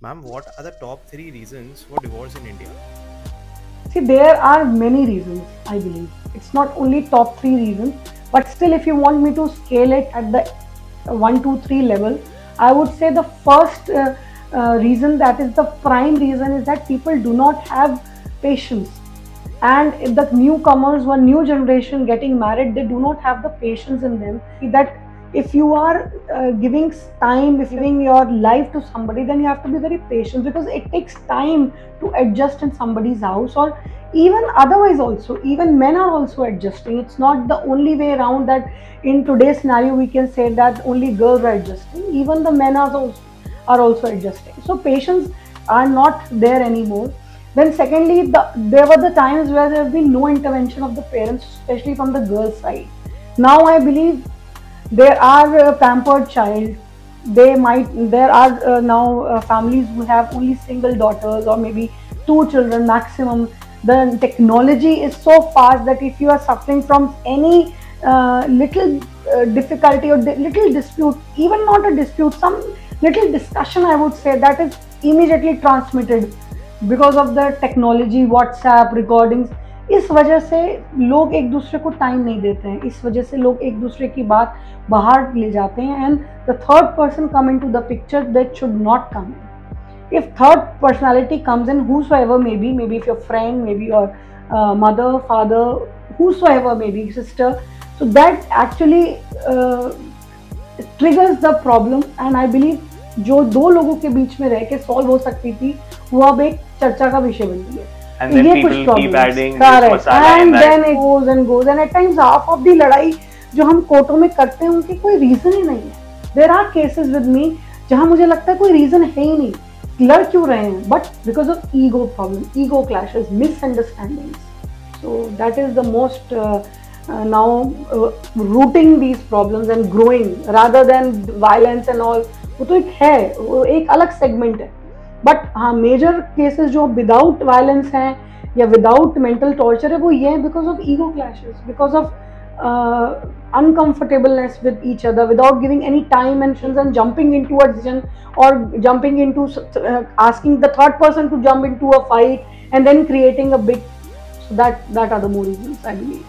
Ma'am, what are the top three reasons for divorce in India? See, there are many reasons, I believe. It's not only top three reasons, but still, if you want me to scale it at the 1, 2, 3 level, I would say the first reason, that is the prime reason, is that people do not have patience. And if the newcomers, one new generation getting married, they do not have the patience in them, that if you are giving time, if you're giving your life to somebody, then you have to be very patient, because it takes time to adjust in somebody's house. Or even otherwise also, even men are also adjusting. It's not the only way around, that in today's scenario we can say that only girls are adjusting. Even the men are also adjusting. So patience are not there anymore. Then secondly, there were the times where there have been no intervention of the parents, especially from the girl's side. Now I believe there are pampered child. There are now families who have only single daughters, or maybe two children maximum. The technology is so fast that if you are suffering from any little difficulty or little dispute, even not a dispute, some little discussion, I would say, that is immediately transmitted because of the technology, WhatsApp recordings. इस वजह से लोग एक दूसरे को time नहीं देते हैं. इस वजह से लोग एक दूसरे की बात बाहर ले जाते हैं. And the third person come into the picture that should not come in. If third personality comes in, whosoever maybe if your friend, maybe your mother, father, whosoever, maybe sister, so that actually triggers the problem. And I believe जो दो लोगों के बीच में रह के solve हो सकती थी, वो अब एक चर्चा का विषय बन गई है. And then ये कुछ people keep adding this correct, masala and in that. then it goes and at times half of the लड़ाई जो हम कोर्टों में करते हैं, उनकी कोई रीजन ही नहीं है. There are cases with me जहाँ मुझे लगता है कोई रीजन है ही नहीं, लड़ क्यों रहे हैं, but because of ego problem, ego clashes, misunderstandings. So that is the most now rooting these problems and growing rather than violence and all. वो तो एक है, वो एक अलग सेगमेंट है. बट हाँ, मेजर केसेस जो विदाउट वायलेंस हैं या विदाउट मेंटल टॉर्चर है, वो ये है because of ego clashes, because of uncomfortableness with each other, without giving any time and jumping into a decision, or jumping into asking the third person to jump into a fight and then creating a big. So that are the more reasons, I believe.